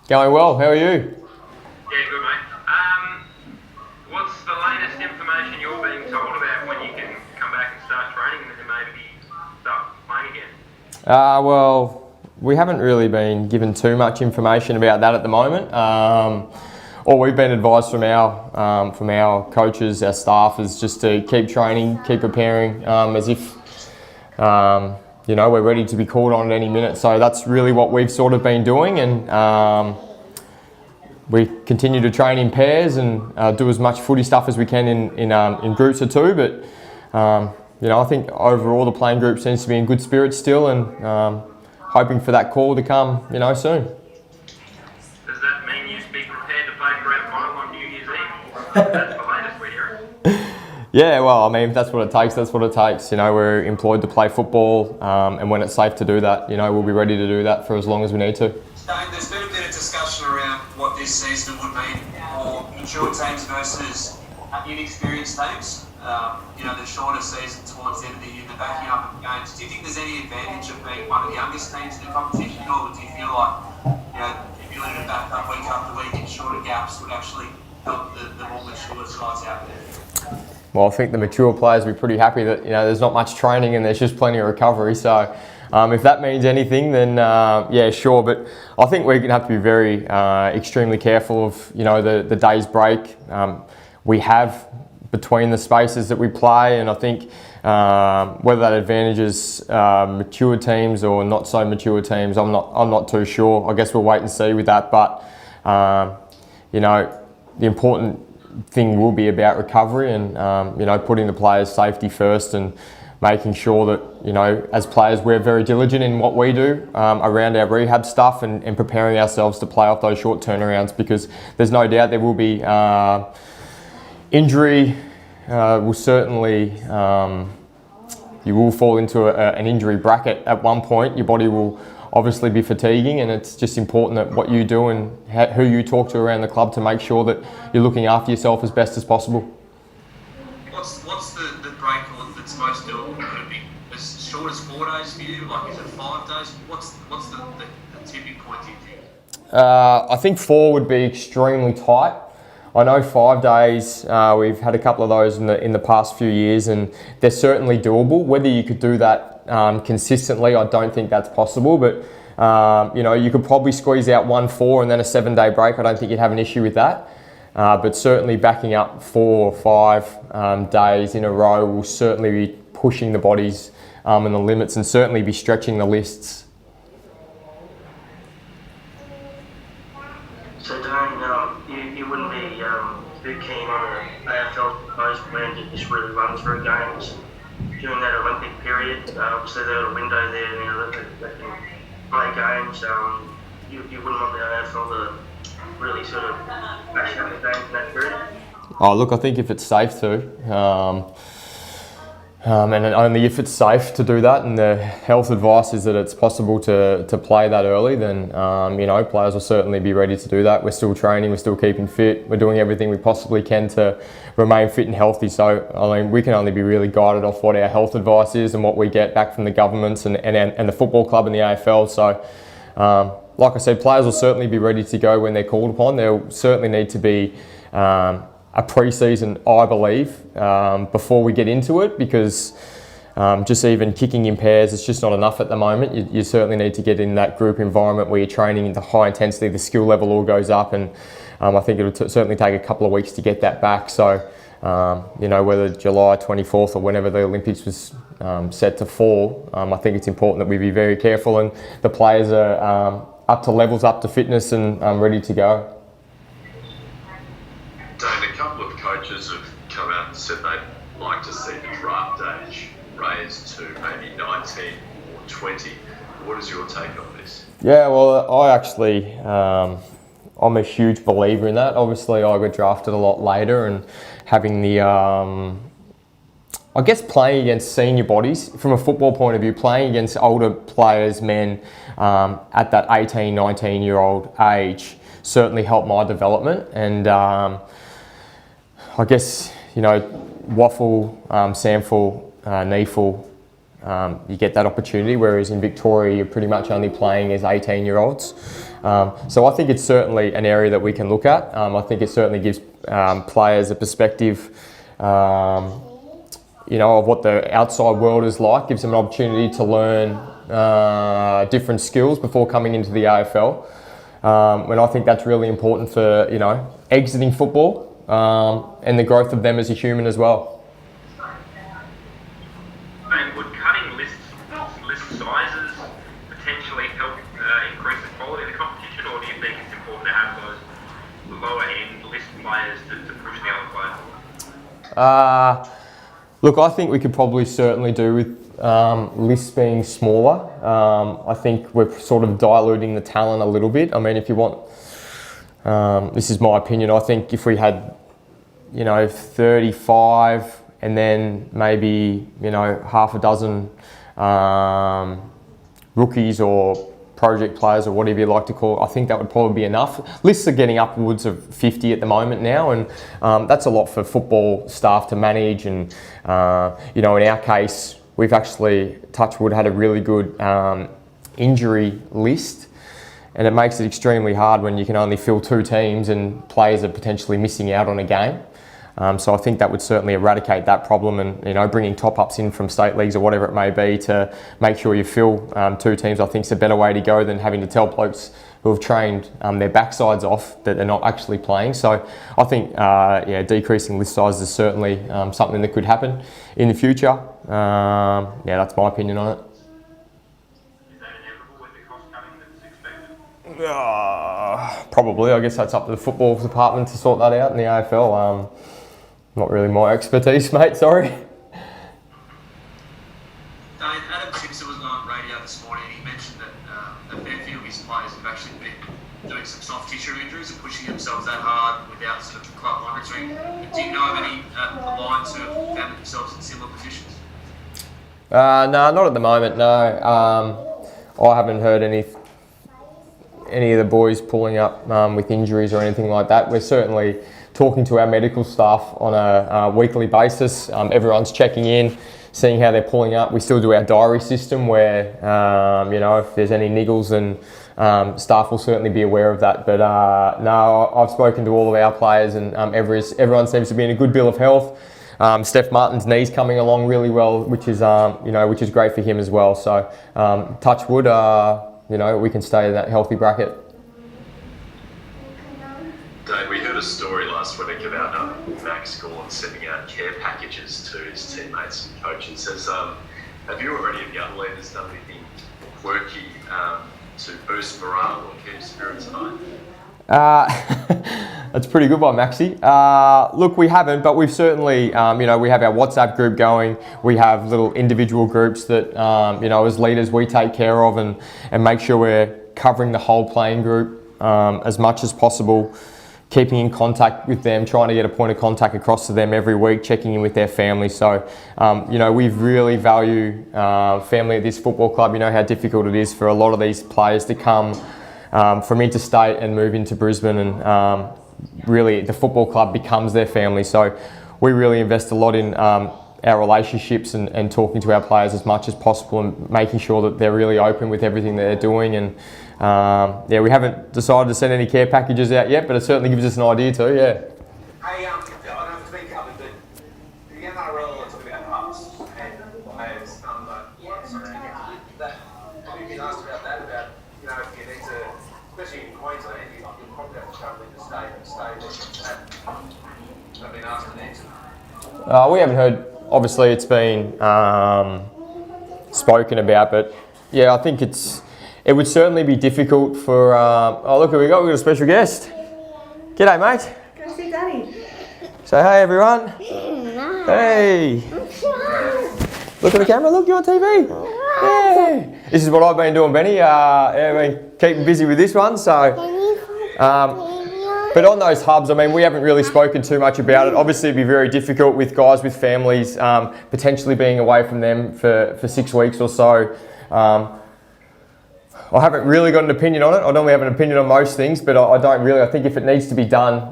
Going well, how are you? Yeah, good mate. What's the latest information you're being told about when you can come back and start training and then maybe start playing again? Well, we haven't really been given too much information about that at the moment. All we've been advised from our coaches, our staff, is just to keep training, keep preparing, as if we're ready to be called on at any minute. So that's really what we've sort of been doing, and we continue to train in pairs and do as much footy stuff as we can in groups of two. But I think overall the playing group seems to be in good spirits still, and hoping for that call to come, soon. Does that mean you'd be prepared to play grand final on New Year's Eve? That's the latest we're hearing. Yeah, well, I mean, if that's what it takes, that's what it takes. We're employed to play football, and when it's safe to do that, we'll be ready to do that for as long as we need to. There's been a bit of discussion around what this season would mean for mature teams versus inexperienced teams. The shorter season towards the end of the year, the backing up of games. Do you think there's any advantage of being one of the youngest teams in the competition, or do you feel like the ability to back up week after week in shorter gaps would actually help the more mature sides out there? Well, I think the mature players will be pretty happy that there's not much training and there's just plenty of recovery. So if that means anything, then yeah, sure. But I think we're going to have to be very extremely careful of the day's break we have between the spaces that we play, and I think whether that advantages mature teams or not so mature teams, I'm not too sure. I guess we'll wait and see with that. But the important thing will be about recovery and putting the players' safety first, and making sure that as players we're very diligent in what we do around our rehab stuff, and preparing ourselves to play off those short turnarounds, because there's no doubt there will be injury. Will certainly you will fall into an injury bracket at one point. Your body will obviously be fatiguing, and it's just important that what you do and who you talk to around the club to make sure that you're looking after yourself as best as possible. What's the break that's most doable? Could it be as short as 4 days for you? Like, is it 5 days? What's the tipping point, do you think? I think 4 would be extremely tight. I know 5 days, we've had a couple of those in the past few years, and they're certainly doable. Whether you could do that consistently, I don't think that's possible, but you could probably squeeze out 1-4 and then a 7-day break. I don't think you'd have an issue with that. But certainly backing up 4 or 5 days in a row will certainly be pushing the bodies and the limits, and certainly be stretching the lists. So Darren, you wouldn't be too keen on an AFL proposed plan to just really run through games during that Olympic period? Obviously they've got a window there now that they can play games. You wouldn't want the AFL to really sort of bash up the games in that period? Oh, look, I think if it's safe to, and only if it's safe to do that, and the health advice is that it's possible to play that early, then players will certainly be ready to do that. We're still training, we're still keeping fit, we're doing everything we possibly can to remain fit and healthy. So I mean, we can only be really guided off what our health advice is and what we get back from the governments and the football club and the AFL. So like I said, players will certainly be ready to go when they're called upon. There'll certainly need to be a pre-season, I believe, before we get into it, because just even kicking in pairs, it's just not enough at the moment. You certainly need to get in that group environment where you're training into high intensity, the skill level all goes up, and I think it'll certainly take a couple of weeks to get that back. So, whether July 24th or whenever the Olympics was set to fall, I think it's important that we be very careful and the players are up to levels, up to fitness, and ready to go. Dane, a couple of coaches have come out and said they'd like to see the draft age raised to maybe 19 or 20. What is your take on this? Yeah, well, I'm a huge believer in that. Obviously, I got drafted a lot later, and having the, I guess playing against senior bodies, from a football point of view, playing against older players, men, at that 18, 19-year-old age, certainly helped my development. And I guess, Waffle, Samful, Neefel, you get that opportunity, whereas in Victoria you're pretty much only playing as 18-year-olds. So I think it's certainly an area that we can look at. I think it certainly gives players a perspective, you know, of what the outside world is like, gives them an opportunity to learn different skills before coming into the AFL. And I think that's really important for, you know, exiting football and the growth of them as a human as well. And would cutting list sizes potentially help increase the quality of the competition, or do you think it's important to have those lower end list players to push the other players? Look, I think we could probably certainly do with lists being smaller. I think we're sort of diluting the talent a little bit. I mean, if you want, this is my opinion, I think if we had, you know, 35 and then maybe, you know, half a dozen rookies or project players or whatever you like to call it, I think that would probably be enough. Lists are getting upwards of 50 at the moment now, and that's a lot for football staff to manage. And, you know, in our case, we've actually, touch wood, had a really good injury list, and it makes it extremely hard when you can only fill 2 teams and players are potentially missing out on a game. So I think that would certainly eradicate that problem, and, you know, bringing top-ups in from state leagues or whatever it may be to make sure you fill 2 teams, I think is a better way to go than having to tell blokes who have trained their backsides off that they're not actually playing. So I think, yeah, decreasing list size is certainly something that could happen in the future. Yeah, that's my opinion on it. Is that inevitable with the cost cutting that's expected? Probably. I guess that's up to the football department to sort that out in the AFL. Not really my expertise, mate, sorry. Dane, Adam Simpson was on radio this morning and he mentioned that a fair few of his players have actually been doing some soft tissue injuries and pushing themselves that hard without sort of club monitoring. Do you know of any Lions who have found themselves in similar positions? No, not at the moment, no. I haven't heard any of the boys pulling up with injuries or anything like that. We're certainly talking to our medical staff on a weekly basis. Everyone's checking in, seeing how they're pulling up. We still do our diary system where, you know, if there's any niggles, then staff will certainly be aware of that. But no, I've spoken to all of our players, and everyone seems to be in a good bill of health. Steph Martin's knee's coming along really well, which is you know, which is great for him as well. So touch wood, you know, we can stay in that healthy bracket. Dave, we heard a story last week about Max Gorn sending out care packages to his teammates and coaches. Have you or any of the other leaders done anything quirky to boost morale or keep spirits high? That's a pretty good one, Maxie. Look, we haven't, but we've certainly, you know, we have our WhatsApp group going. We have little individual groups that, you know, as leaders we take care of and make sure we're covering the whole playing group as much as possible, keeping in contact with them, trying to get a point of contact across to them every week, checking in with their family. So, you know, we really value family at this football club. You know how difficult it is for a lot of these players to come from interstate and move into Brisbane, and really the football club becomes their family. So we really invest a lot in our relationships and talking to our players as much as possible and making sure that they're really open with everything that they're doing. And yeah, we haven't decided to send any care packages out yet, but it certainly gives us an idea too, yeah. Hey, I don't know if it's been covered, but the NRL are talking about pubs and players. Have you been asked about that? About, you know, if you need to, especially in Queensland, you'll probably have to travel into state. Have been asked to answer. We haven't heard. Obviously, it's been spoken about, but yeah, I think it would certainly be difficult for. Oh, look who we got! We got a special guest. G'day, mate. Go see Daddy. Say hey, everyone. Hey. Look at the camera. Look, you're on TV. Yeah. This is what I've been doing, Benny. Yeah, I've been keeping busy with this one. So, but on those hubs, I mean, we haven't really spoken too much about it. Obviously, it'd be very difficult with guys with families, potentially being away from them for 6 weeks or so. I haven't really got an opinion on it. I normally have an opinion on most things, but I don't really. I think if it needs to be done,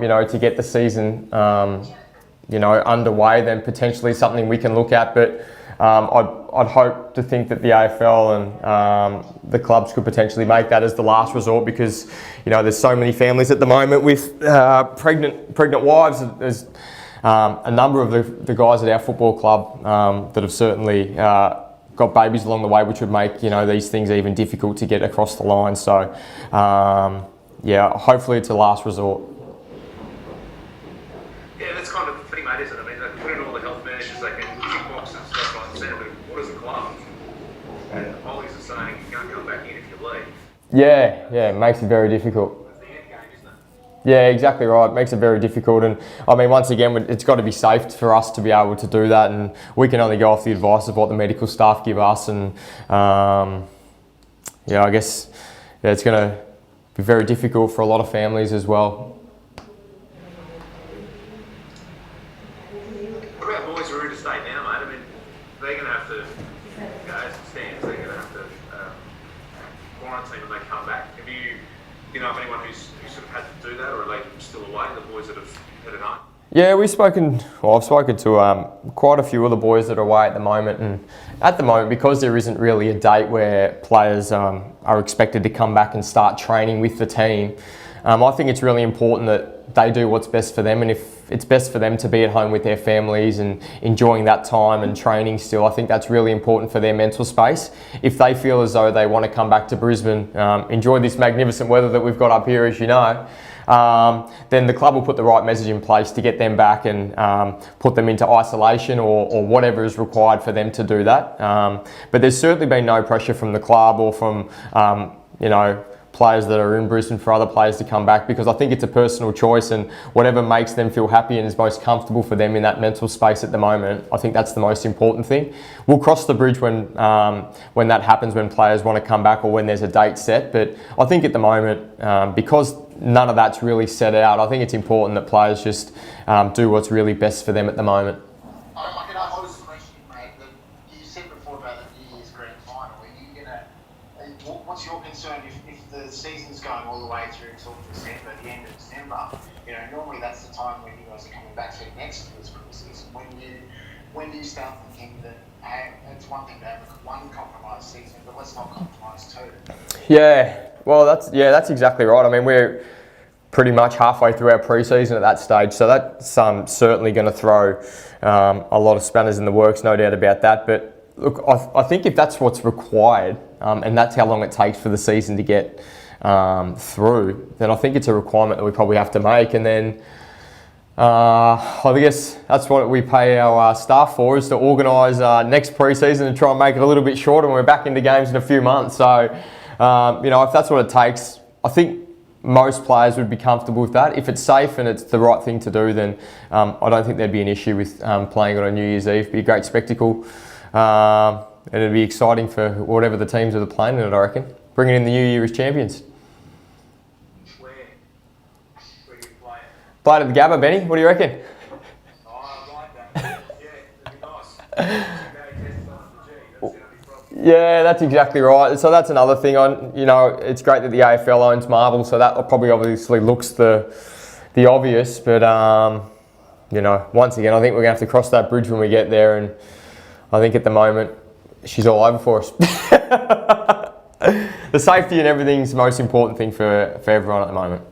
you know, to get the season, you know, underway, then potentially something we can look at. But I'd hope to think that the AFL and the clubs could potentially make that as the last resort, because there's so many families at the moment with pregnant wives. There's a number of the guys at our football club that have certainly got babies along the way, which would make these things even difficult to get across the line. So yeah, hopefully it's a last resort. Yeah, that's kind of the thing, mate, isn't it? I mean, they put in all the health measures, they can tick boxes and stuff like that, but what does the club? And Ollie's are saying you can't come back in if you leave. Yeah, it makes it very difficult. It's the end game, isn't it? Yeah, exactly right. It makes it very difficult, and I mean, once again, it's got to be safe for us to be able to do that, and we can only go off the advice of what the medical staff give us, and I guess it's going to be very difficult for a lot of families as well. What about boys who are interstate now, mate? I mean, they're going to have to, as it stands, they're going to have to quarantine when they come back. Do you know of anyone who's sort of had to do that, or are they still away, the boys that have headed home? Yeah, I've spoken to quite a few of the boys that are away at the moment, and at the moment, because there isn't really a date where players are expected to come back and start training with the team, I think it's really important that they do what's best for them, and if it's best for them to be at home with their families and enjoying that time and training still, I think that's really important for their mental space. If they feel as though they want to come back to Brisbane, enjoy this magnificent weather that we've got up here, as you know, then the club will put the right message in place to get them back and put them into isolation or whatever is required for them to do that. But there's certainly been no pressure from the club or from, players that are in Brisbane for other players to come back, because I think it's a personal choice, and whatever makes them feel happy and is most comfortable for them in that mental space at the moment, I think that's the most important thing. We'll cross the bridge when that happens, when players want to come back or when there's a date set. But I think at the moment, because none of that's really set out, I think it's important that players just do what's really best for them at the moment. I was questioning, mate, that you said before about the New Year's Grand Final. What's your concern if the season's going all the way through until December, the end of December? Normally that's the time when you guys are coming back for next year's preseason. When do you start thinking that, hey, it's one thing to have one compromised season, but let's not compromise two? Yeah, well, that's exactly right. I mean, we're pretty much halfway through our pre-season at that stage, so that's certainly going to throw a lot of spanners in the works, no doubt about that. But look, I think if that's what's required, and that's how long it takes for the season to get through, then I think it's a requirement that we probably have to make. And then I guess that's what we pay our staff for, is to organise next pre-season and try and make it a little bit shorter when we're back into games in a few months. So, if that's what it takes, I think most players would be comfortable with that. If it's safe and it's the right thing to do, then I don't think there'd be an issue with playing it on New Year's Eve. It'd be a great spectacle. And it'd be exciting for whatever the teams that are playing in it, I reckon. Bringing in the new year as champions. Where do you play it? Play it at the Gabba, Benny. What do you reckon? Oh, I like that. Yeah, it'd be nice. That's going to be probably. Yeah, that's exactly right. So that's another thing. It's great that the AFL owns Marble, so that probably obviously looks the obvious. But once again, I think we're going to have to cross that bridge when we get there, and I think at the moment she's all over for us. The safety and everything's the most important thing for everyone at the moment.